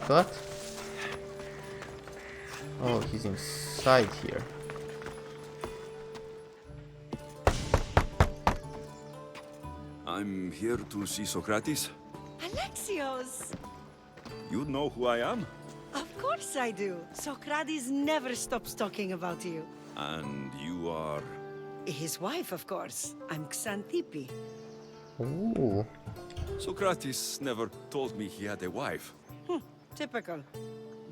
Wait, what? Oh, he's inside here. I'm here to see Socrates. Alexios! You know who I am? Of course I do. Socrates never stops talking about you. And you are... His wife, of course. I'm Xanthippe. Ooh. Socrates never told me he had a wife. Typical.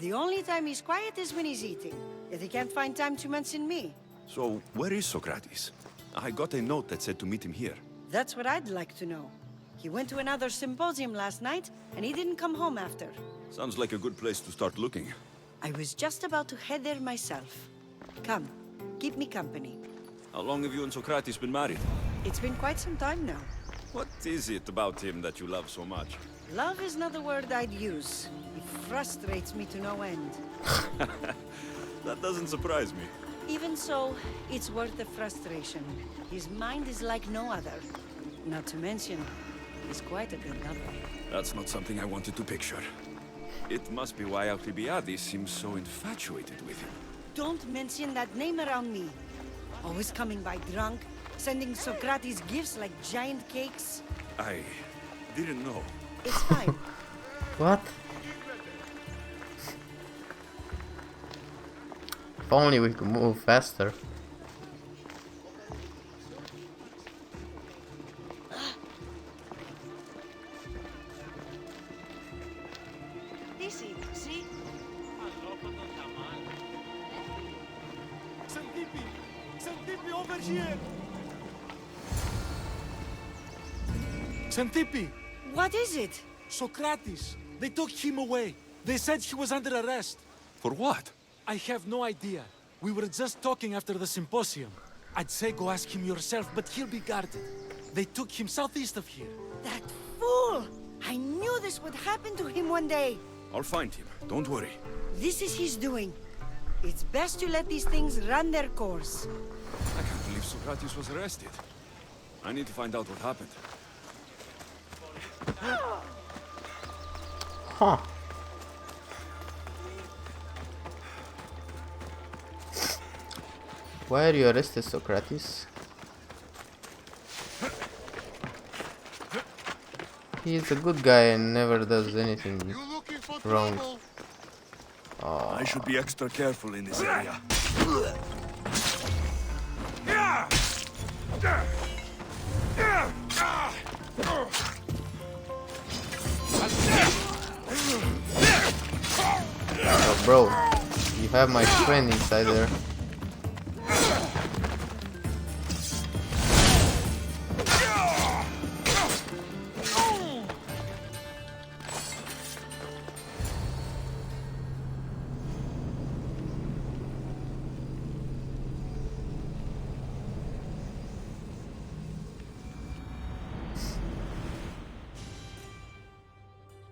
The only time he's quiet is when he's eating. Yet he can't find time to mention me. So, where is Socrates? I got a note that said to meet him here. That's what I'd like to know. He went to another symposium last night, and he didn't come home after. Sounds like a good place to start looking. I was just about to head there myself. Come, keep me company. How long have you and Socrates been married? It's been quite some time now. What is it about him that you love so much? Love is not the word I'd use. It frustrates me to no end. That doesn't surprise me. Even so, it's worth the frustration. His mind is like no other. Not to mention, he's quite a good lover. That's not something I wanted to picture. It must be why Alcibiades seems so infatuated with him. Don't mention that name around me. Always coming by drunk, sending Socrates gifts like giant cakes. I didn't know. It's fine. What? If only we could move faster. Easy, see? Xanthippe! Xanthippe, over here! Xanthippe! What is it? Socrates! They took him away. They said he was under arrest. For what? I have no idea. We were just talking after the symposium. I'd say go ask him yourself, but he'll be guarded. They took him southeast of here. That fool! I knew this would happen to him one day. I'll find him. Don't worry. This is his doing. It's best to let these things run their course. I can't believe Socrates was arrested. I need to find out what happened. Huh. Why are you arrested, Socrates? He is a good guy and never does anything wrong. Oh. I should be extra careful in this area. Oh, bro, you have my friend inside there.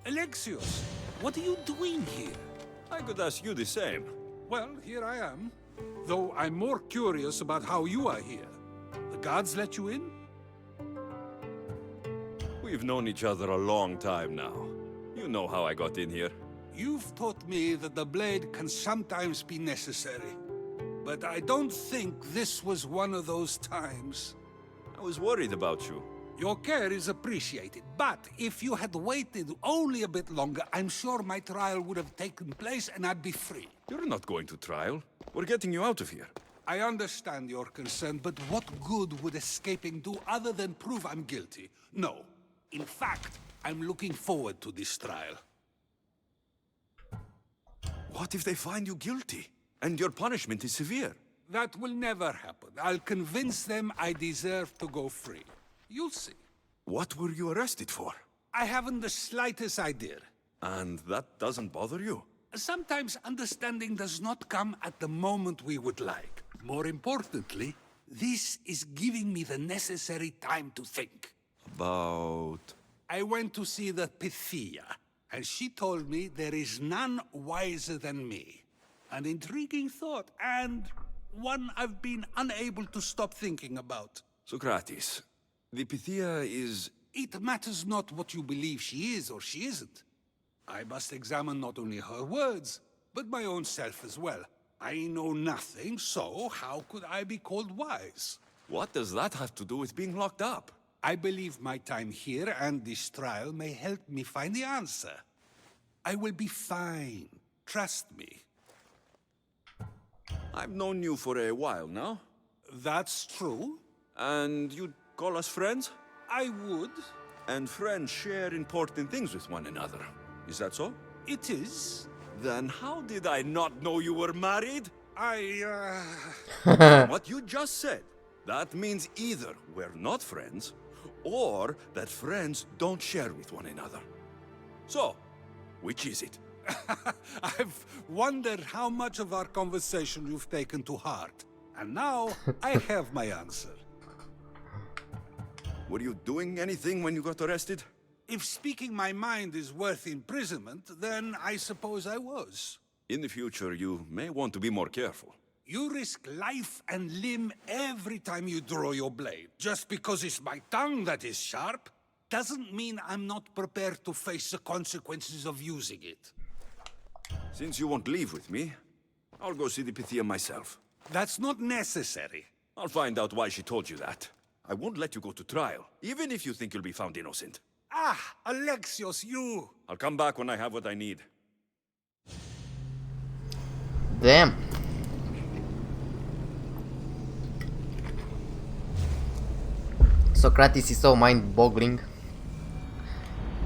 Alexios, what are you doing here? I could ask you the same. Well, here I am. Though I'm more curious about how you are here. The guards let you in? We've known each other a long time now. You know how I got in here. You've taught me that the blade can sometimes be necessary. But I don't think this was one of those times. I was worried about you. Your care is appreciated, but if you had waited only a bit longer, I'm sure my trial would have taken place and I'd be free. You're not going to trial. We're getting you out of here. I understand your concern, but what good would escaping do other than prove I'm guilty? No. In fact, I'm looking forward to this trial. What if they find you guilty? And your punishment is severe? That will never happen. I'll convince them I deserve to go free. You'll see. What were you arrested for? I haven't the slightest idea. And that doesn't bother you? Sometimes understanding does not come at the moment we would like. More importantly, this is giving me the necessary time to think. About... I went to see the Pythia, and she told me there is none wiser than me. An intriguing thought, and one I've been unable to stop thinking about. Socrates, the Pythia is... It matters not what you believe she is or she isn't. I must examine not only her words, but my own self as well. I know nothing, so how could I be called wise? What does that have to do with being locked up? I believe my time here and this trial may help me find the answer. I will be fine. Trust me. I've known you for a while now. That's true. And you'd call us friends? I would. And friends share important things with one another. Is that so? It is. Then how did I not know you were married? What you just said, that means either we're not friends, or that friends don't share with one another. So, which is it? I've wondered how much of our conversation you've taken to heart. And now, I have my answer. Were you doing anything when you got arrested? If speaking my mind is worth imprisonment, then I suppose I was. In the future, you may want to be more careful. You risk life and limb every time you draw your blade. Just because it's my tongue that is sharp, doesn't mean I'm not prepared to face the consequences of using it. Since you won't leave with me, I'll go see the Pythia myself. That's not necessary. I'll find out why she told you that. I won't let you go to trial, even if you think you'll be found innocent. Ah, Alexios, you! I'll come back when I have what I need. Damn. Socrates is so mind-boggling.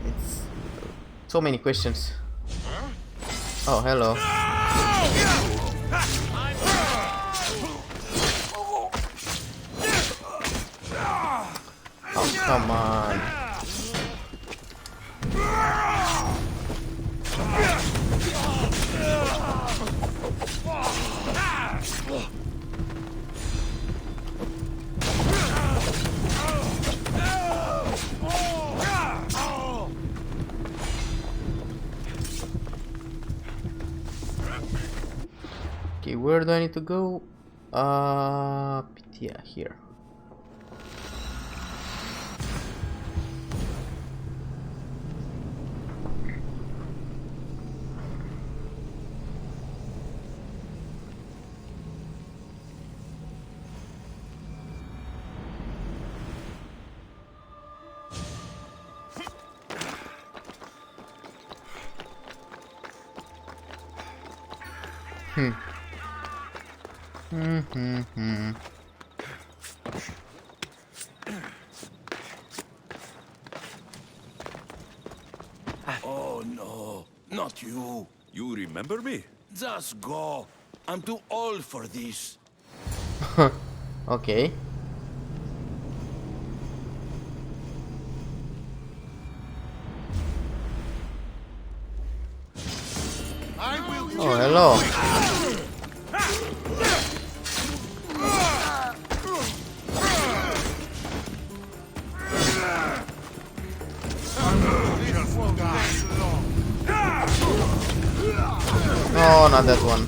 It's so many questions. Oh, hello. Oh, come on. Okay, where do I need to go? Yeah, here. Oh no, not you. You remember me? Just go. I'm too old for this. Okay. Oh, hello. Oh, not that one.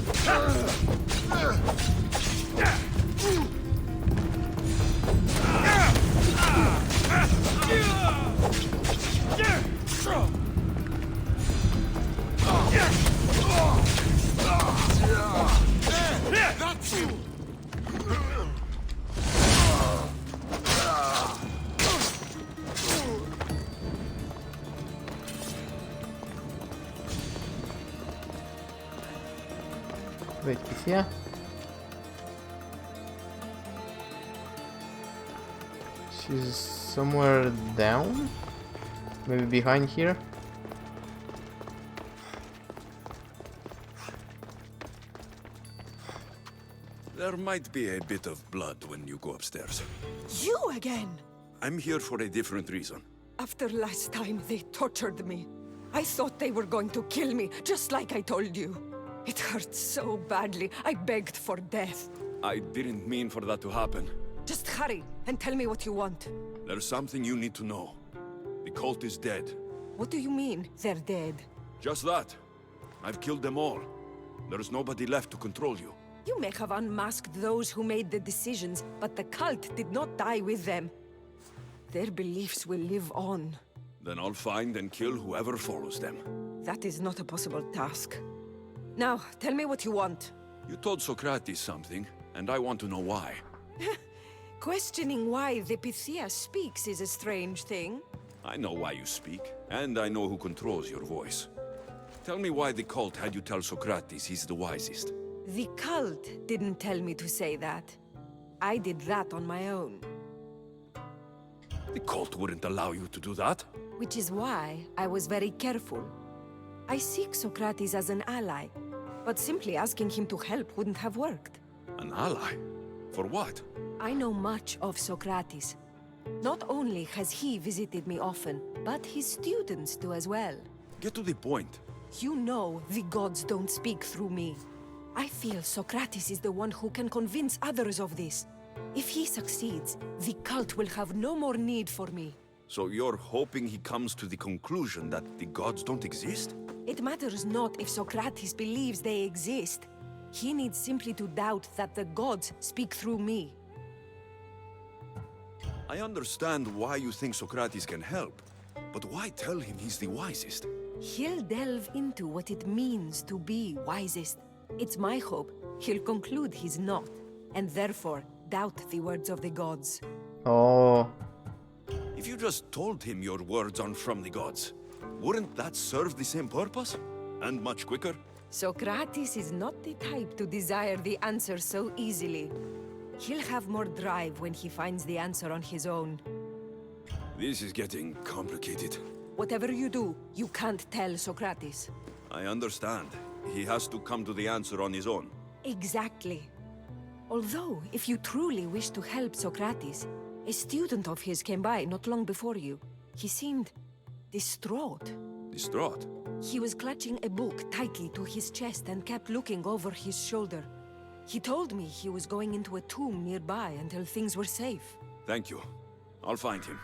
Wait, is here? She's somewhere down? Maybe behind here? There might be a bit of blood when you go upstairs. You again! I'm here for a different reason. After last time, they tortured me. I thought they were going to kill me, just like I told you. It hurt so badly, I begged for death. I didn't mean for that to happen. Just hurry, and tell me what you want. There's something you need to know. The cult is dead. What do you mean, they're dead? Just that. I've killed them all. There's nobody left to control you. You may have unmasked those who made the decisions, but the cult did not die with them. Their beliefs will live on. Then I'll find and kill whoever follows them. That is not a possible task. Now, tell me what you want. You told Socrates something, and I want to know why. Questioning why the Pythia speaks is a strange thing. I know why you speak, and I know who controls your voice. Tell me why the cult had you tell Socrates he's the wisest. The cult didn't tell me to say that. I did that on my own. The cult wouldn't allow you to do that. Which is why I was very careful. I seek Socrates as an ally, but simply asking him to help wouldn't have worked. An ally? For what? I know much of Socrates. Not only has he visited me often, but his students do as well. Get to the point. You know the gods don't speak through me. I feel Socrates is the one who can convince others of this. If he succeeds, the cult will have no more need for me. So you're hoping he comes to the conclusion that the gods don't exist? It matters not if Socrates believes they exist. He needs simply to doubt that the gods speak through me. I understand why you think Socrates can help, but why tell him he's the wisest? He'll delve into what it means to be wisest. It's my hope he'll conclude he's not, and therefore doubt the words of the gods. Oh, If you just told him your words aren't from the gods, wouldn't that serve the same purpose? And much quicker? Socrates is not the type to desire the answer so easily. He'll have more drive when he finds the answer on his own. This is getting complicated. Whatever you do, you can't tell Socrates. I understand. He has to come to the answer on his own. Exactly. Although, if you truly wish to help Socrates, a student of his came by not long before you. He seemed distraught. Distraught? He was clutching a book tightly to his chest and kept looking over his shoulder. He told me he was going into a tomb nearby until things were safe. Thank you. I'll find him.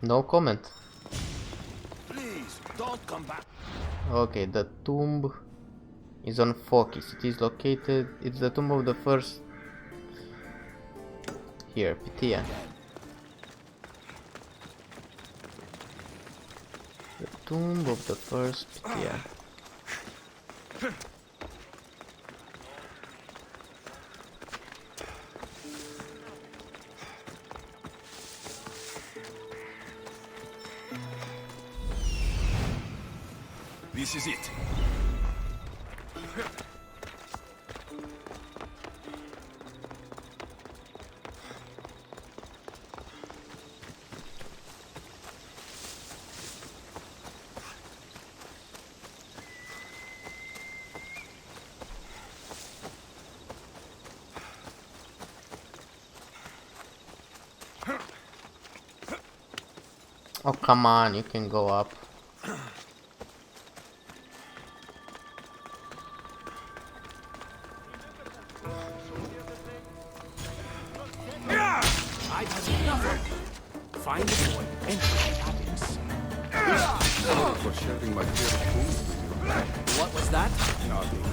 no comment. Please, don't come back. Okay, the tomb is on Phokis. It is located. It's the tomb of the first. Here, Pythia. The tomb of the first Pythia. This is it. Oh, come on, you can go up. I've had enough. Find the boy and happiness. For sharing my favorite food with you. What was that? Nothing.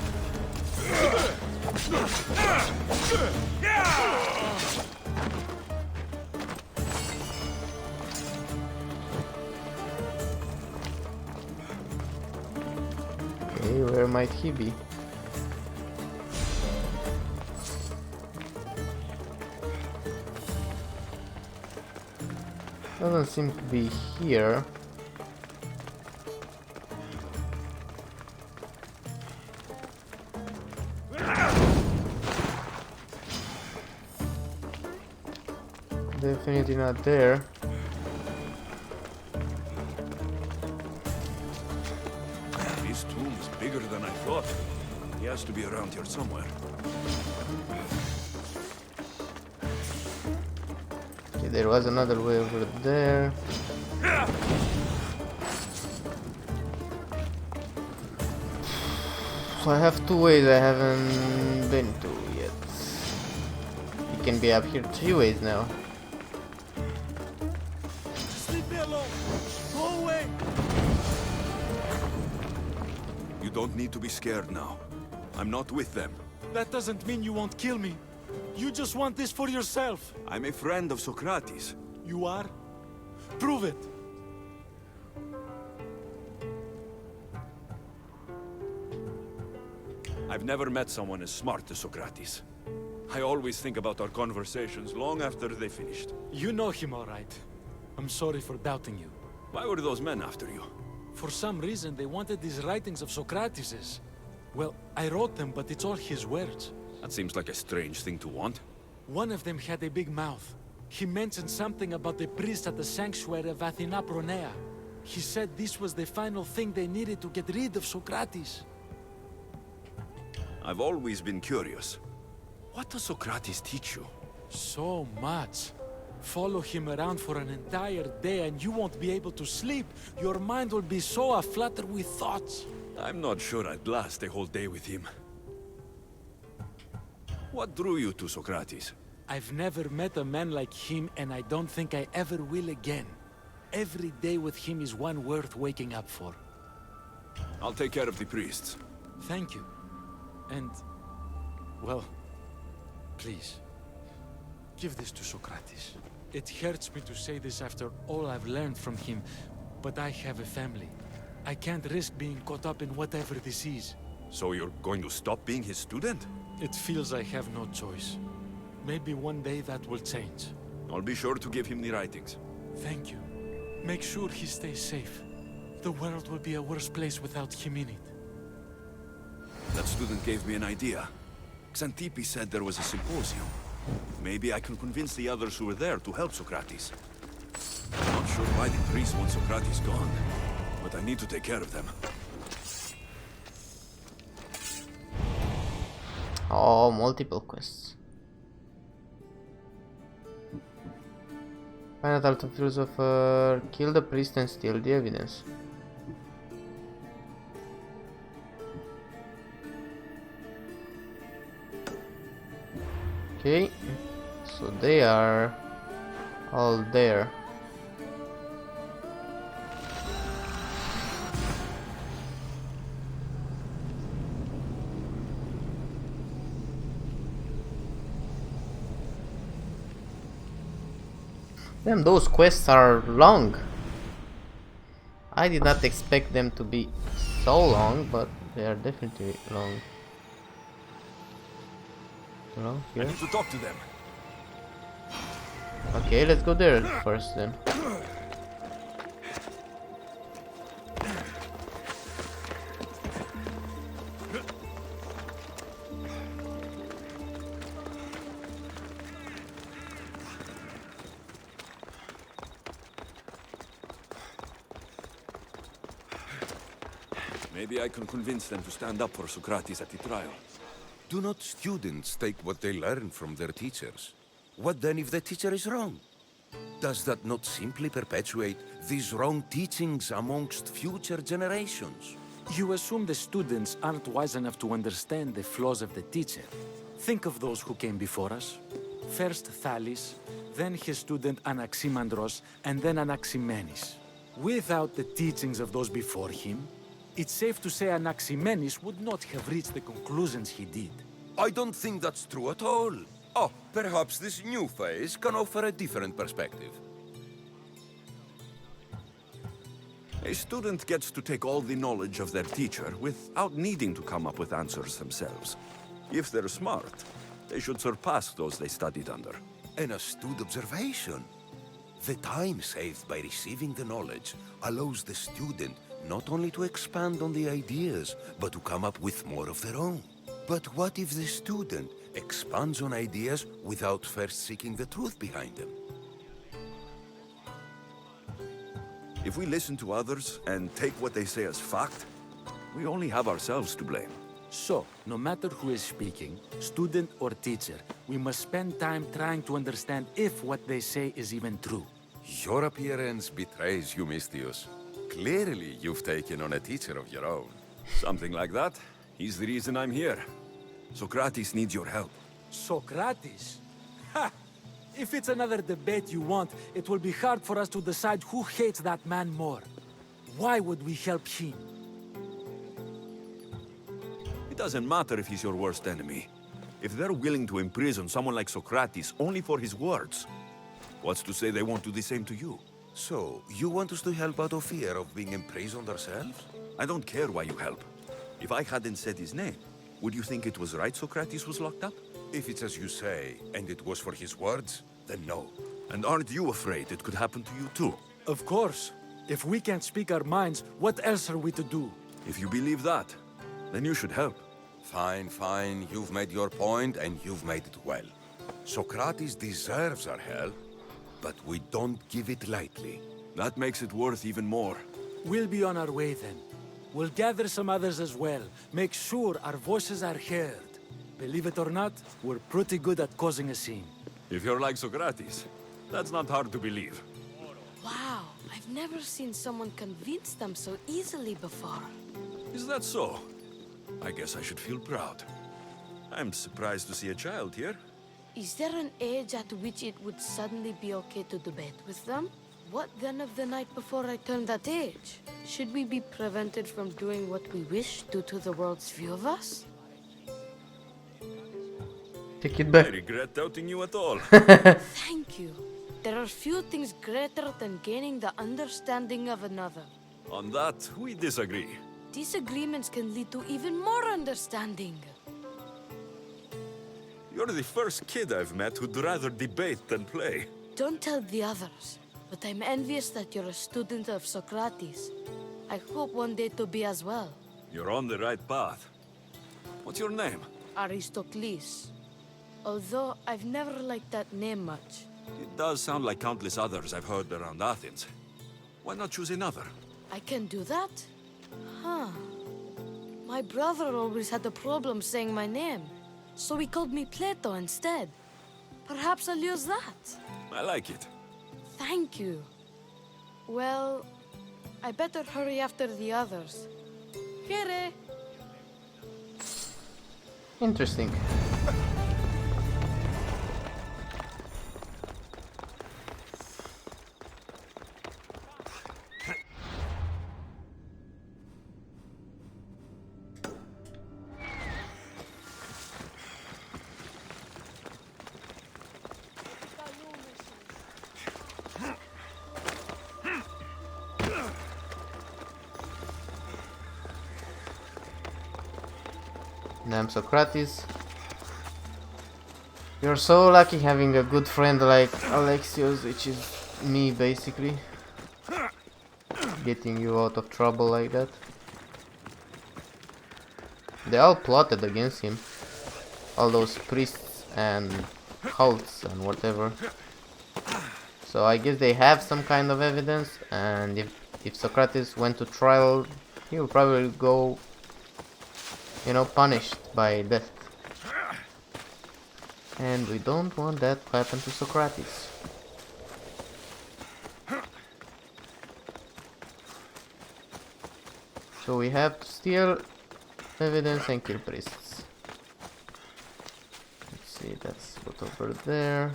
Okay, where might he be? Doesn't seem to be here. Definitely not there. This tomb is bigger than I thought. He has to be around here somewhere. Okay, there was another way over there. So I have two ways I haven't been to yet. You can be up here 3 ways now. Just leave me alone. Go away. You don't need to be scared now. I'm not with them. That doesn't mean you won't kill me. You just want this for yourself. I'm a friend of Socrates. You are? Prove it. I've never met someone as smart as Socrates. I always think about our conversations long after they finished. You know him all right. I'm sorry for doubting you. Why were those men after you? For some reason, they wanted these writings of Socrates's. Well, I wrote them, but it's all his words. That seems like a strange thing to want. One of them had a big mouth. He mentioned something about the priest at the sanctuary of Athena Pronea. He said this was the final thing they needed to get rid of Socrates. I've always been curious. What does Socrates teach you? So much. Follow him around for an entire day and you won't be able to sleep. Your mind will be so aflutter with thoughts. I'm not sure I'd last a whole day with him. What drew you to Socrates? I've never met a man like him and I don't think I ever will again. Every day with him is one worth waking up for. I'll take care of the priests. Thank you. And, well, please, give this to Socrates. It hurts me to say this after all I've learned from him, but I have a family. I can't risk being caught up in whatever this is. So you're going to stop being his student? It feels I have no choice. Maybe one day that will change. I'll be sure to give him the writings. Thank you. Make sure he stays safe. The world will be a worse place without him in it. That student gave me an idea. Xantippe said there was a symposium. Maybe I can convince the others who were there to help Socrates. I'm not sure why the priests want Socrates gone, but I need to take care of them. Oh, multiple quests. Find out the philosopher, kill the priest and steal the evidence. Okay, so they are all there. Damn, those quests are long. I did not expect them to be so long, but they are definitely long. Hello, I here? need to talk to them. Okay, let's go there first then. Maybe I can convince them to stand up for Socrates at the trial. Do not students take what they learn from their teachers? What then if the teacher is wrong? Does that not simply perpetuate these wrong teachings amongst future generations? You assume the students aren't wise enough to understand the flaws of the teacher. Think of those who came before us. First Thales, then his student Anaximandros, and then Anaximenes. Without the teachings of those before him, it's safe to say Anaximenes would not have reached the conclusions he did. I don't think that's true at all. Oh, perhaps this new phase can offer a different perspective. A student gets to take all the knowledge of their teacher without needing to come up with answers themselves. If they're smart, they should surpass those they studied under. An astute observation. The time saved by receiving the knowledge allows the student not only to expand on the ideas, but to come up with more of their own. But what if the student expands on ideas without first seeking the truth behind them? If we listen to others and take what they say as fact, we only have ourselves to blame. So, no matter who is speaking, student or teacher, we must spend time trying to understand if what they say is even true. Your appearance betrays you, Mystius. Clearly, you've taken on a teacher of your own. Something like that. He's the reason I'm here. Socrates needs your help. Socrates? Ha! If it's another debate you want, it will be hard for us to decide who hates that man more. Why would we help him? It doesn't matter if he's your worst enemy. If they're willing to imprison someone like Socrates only for his words, what's to say they won't do the same to you? So, you want us to help out of fear of being imprisoned ourselves? I don't care why you help. If I hadn't said his name, would you think it was right Socrates was locked up? If it's as you say, and it was for his words, then no. And aren't you afraid it could happen to you too? Of course. If we can't speak our minds, what else are we to do? If you believe that, then you should help. Fine, fine. You've made your point, and you've made it well. Socrates deserves our help, but we don't give it lightly. That makes it worth even more. We'll be on our way then. We'll gather some others as well. Make sure our voices are heard. Believe it or not, we're pretty good at causing a scene. If you're like Socrates, that's not hard to believe. Wow, I've never seen someone convince them so easily before. Is that so? I guess I should feel proud. I'm surprised to see a child here. Is there an age at which it would suddenly be okay to debate with them? What then of the night before I turned that age? Should we be prevented from doing what we wish due to the world's view of us? Take it I back. regret doubting you at all. Thank you. There are few things greater than gaining the understanding of another. On that, we disagree. Disagreements can lead to even more understanding. You're the first kid I've met who'd rather debate than play. Don't tell the others, but I'm envious that you're a student of Socrates. I hope one day to be as well. You're on the right path. What's your name? Aristocles. Although I've never liked that name much. It does sound like countless others I've heard around Athens. Why not choose another? I can do that? Huh. My brother always had a problem saying my name, so he called me Plato instead. Perhaps I'll use that. I like it. Thank you. Well, I better hurry after the others. Here. Interesting. Damn Socrates. You're so lucky having a good friend like Alexios, which is me basically. Getting you out of trouble like that. They all plotted against him. All those priests and cults and whatever. So I guess they have some kind of evidence, and if Socrates went to trial, he'll probably go, you know, punished by death. And we don't want that to happen to Socrates. So we have to steal evidence and kill priests. Let's see, that's what over there.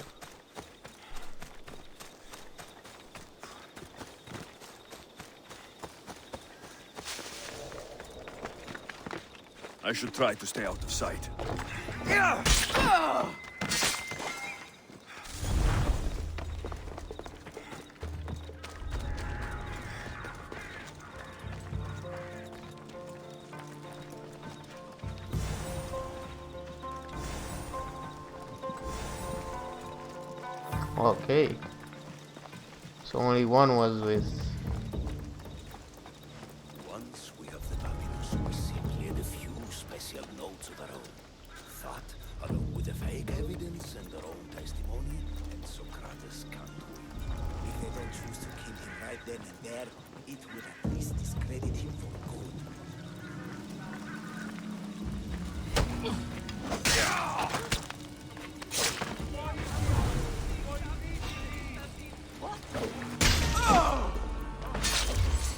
I should try to stay out of sight. Okay. So only one was with... Once we have the papyrus, we simply add a few special notes of our own. That, along with the fake evidence and their own testimony, and Socrates can't win. If they don't choose to kill him right then and there, it would at least discredit him for good.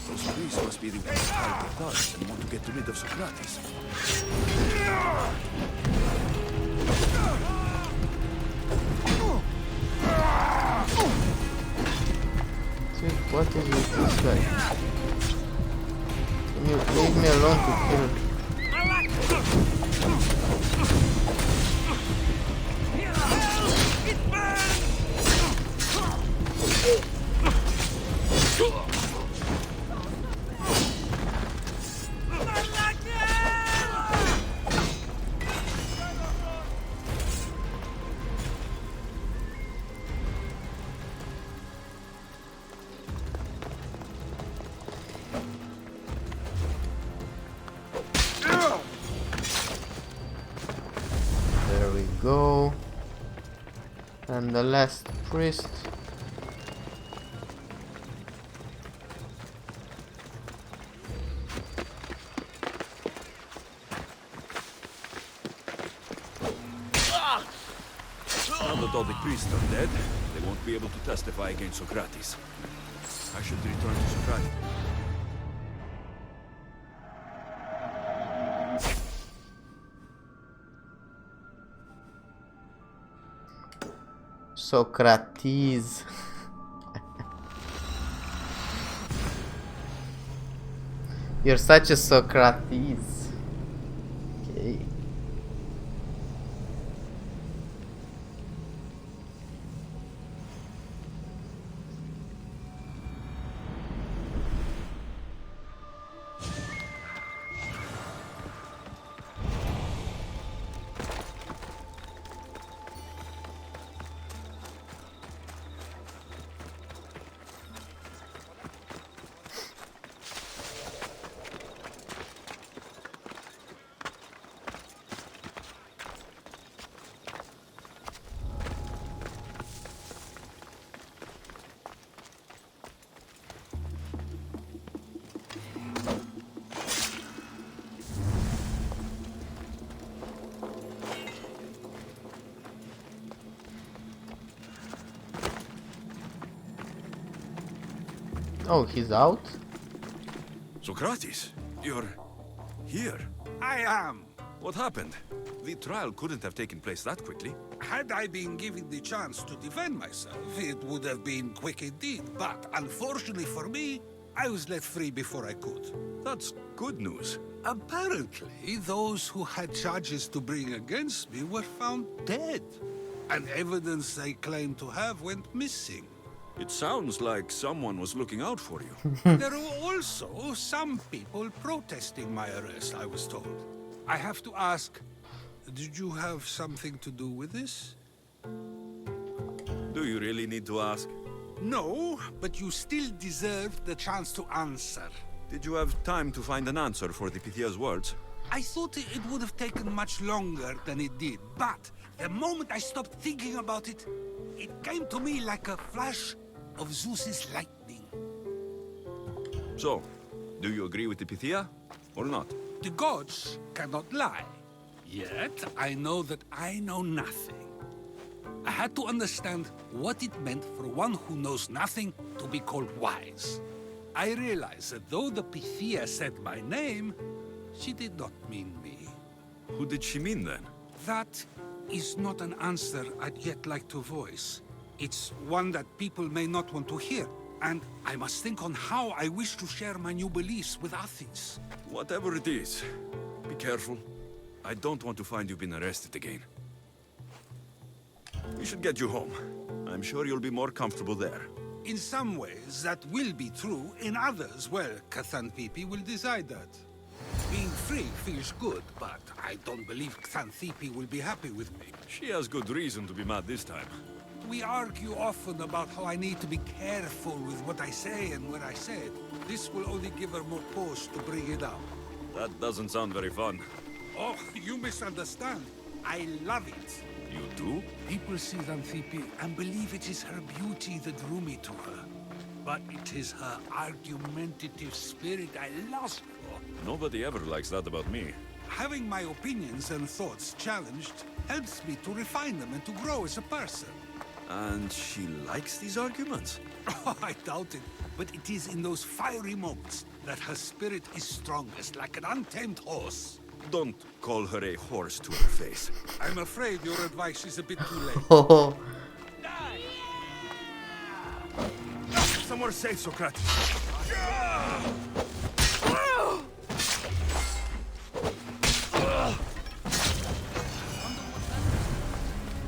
Those priests must be the ones who hide the thugs and want to get rid of Socrates. See, what is with this guy? Can you leave me alone to kill? There we go. And the last priest. Now that all the priests are dead, they won't be able to testify against Socrates. I should return to Socrates. Socrates. You're such a Socrates. Okay. Oh, he's out? Socrates, you're here. I am. What happened? The trial couldn't have taken place that quickly. Had I been given the chance to defend myself, it would have been quick indeed. But unfortunately for me, I was let free before I could. That's good news. Apparently, those who had charges to bring against me were found dead. And evidence they claimed to have went missing. It sounds like someone was looking out for you. There were also some people protesting my arrest, I was told. I have to ask, did you have something to do with this? Do you really need to ask? No, but you still deserve the chance to answer. Did you have time to find an answer for the Pythia's words? I thought it would have taken much longer than it did, but the moment I stopped thinking about it, it came to me like a flash of Zeus's lightning. So, do you agree with the Pythia, or not? The gods cannot lie. Yet, I know that I know nothing. I had to understand what it meant for one who knows nothing to be called wise. I realized that though the Pythia said my name, she did not mean me. Who did she mean then? That is not an answer I'd yet like to voice. It's one that people may not want to hear, and I must think on how I wish to share my new beliefs with Athens. Whatever it is, be careful. I don't want to find you've been arrested again. We should get you home. I'm sure you'll be more comfortable there. In some ways, that will be true. In others, well, Xanthippe will decide that. Being free feels good, but I don't believe Xanthippe will be happy with me. She has good reason to be mad this time. We argue often about how I need to be careful with what I say and where I say it. This will only give her more cause to bring it up. That doesn't sound very fun. Oh, you misunderstand. I love it. You do? People see Xanthippe and believe it is her beauty that drew me to her. But it is her argumentative spirit I lust for. Nobody ever likes that about me. Having my opinions and thoughts challenged helps me to refine them and to grow as a person. And she likes these arguments? Oh, I doubt it. But it is in those fiery moments that her spirit is strongest, like an untamed horse. Don't call her a horse to her face. I'm afraid your advice is a bit too late. Oh, Somewhere safe, Socrates.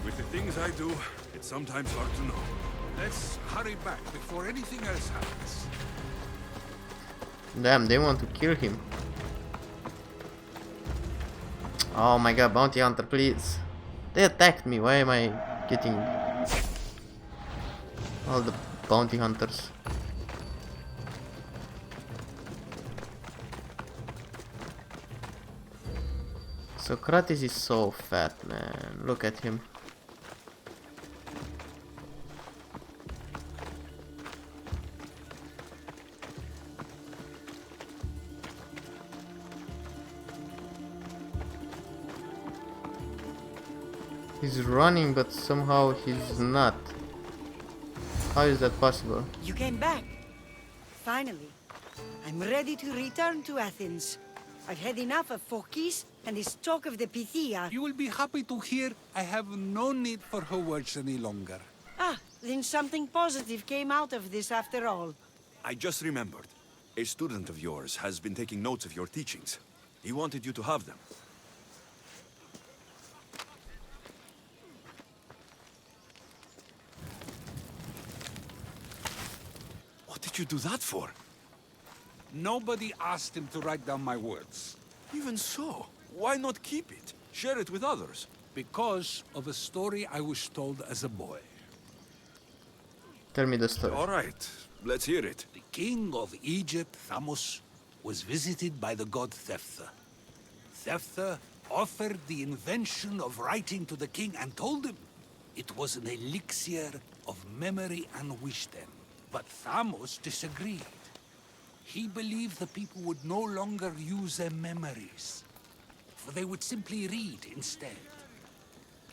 With the things I do, it It's sometimes hard to know. Let's hurry back before anything else happens. Damn, they want to kill him. Oh my god, bounty hunter, please. They attacked me. Why am I getting all the bounty hunters? Socrates is so fat, man. Look at him. He's running, but somehow he's not. How is that possible? You came back. Finally. I'm ready to return to Athens. I've had enough of Phokis and this talk of the Pythia. You will be happy to hear I have no need for her words any longer. Ah, then something positive came out of this after all. I just remembered. A student of yours has been taking notes of your teachings. He wanted you to have them. What did you do that for? Nobody asked him to write down my words. Even so, why not keep it? Share it with others. Because of a story I was told as a boy. Tell me the story. All right, let's hear it. The king of Egypt, Thamos, was visited by the god Thephtha. Thephtha offered the invention of writing to the king and told him it was an elixir of memory and wisdom. But Thamos disagreed. He believed the people would no longer use their memories, for they would simply read instead.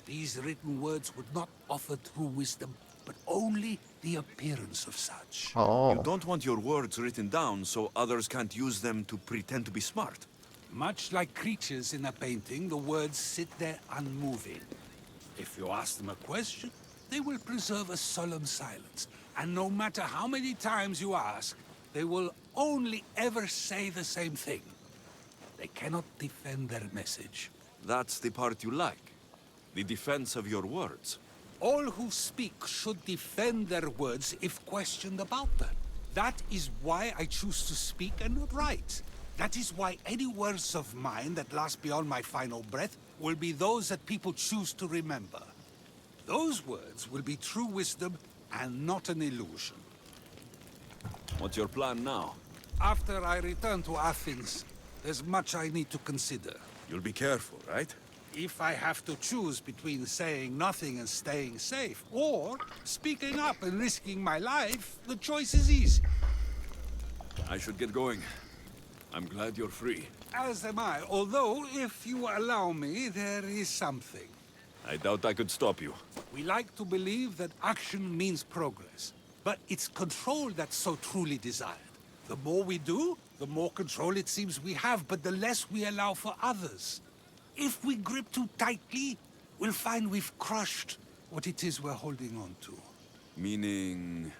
These written words would not offer true wisdom, but only the appearance of such. Oh. You don't want your words written down so others can't use them to pretend to be smart. Much like creatures in a painting, the words sit there unmoving. If you ask them a question, they will preserve a solemn silence. And no matter how many times you ask, they will only ever say the same thing. They cannot defend their message. That's the part you like. The defense of your words. All who speak should defend their words if questioned about them. That is why I choose to speak and not write. That is why any words of mine that last beyond my final breath will be those that people choose to remember. Those words will be true wisdom and not an illusion. What's your plan now? After I return to Athens, there's much I need to consider. You'll be careful, right? If I have to choose between saying nothing and staying safe, or speaking up and risking my life, the choice is easy. I should get going. I'm glad you're free. As am I, although, if you allow me, there is something. I doubt I could stop you. We like to believe that action means progress, but it's control that's so truly desired. The more we do, the more control it seems we have, but the less we allow for others. If we grip too tightly, we'll find we've crushed what it is we're holding on to. Meaning...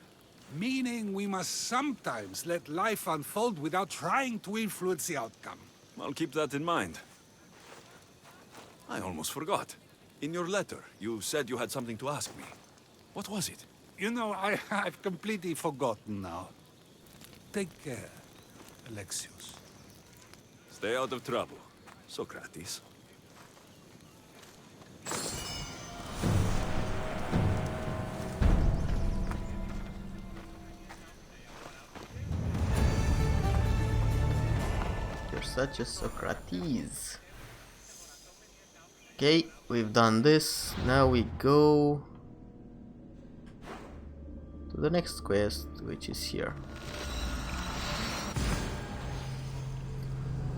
Meaning we must sometimes let life unfold without trying to influence the outcome. I'll keep that in mind. I almost forgot. In your letter, you said you had something to ask me. What was it? You know, I've completely forgotten now. Take care, Alexios. Stay out of trouble, Socrates. You're such a Socrates. Okay, we've done this. Now we go to the next quest, which is here.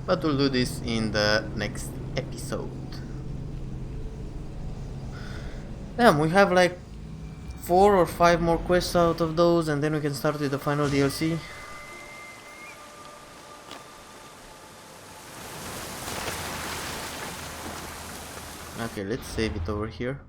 But we'll do this in the next episode. Damn, we have like 4 or 5 more quests out of those, and then we can start with the final DLC. Okay, let's save it over here.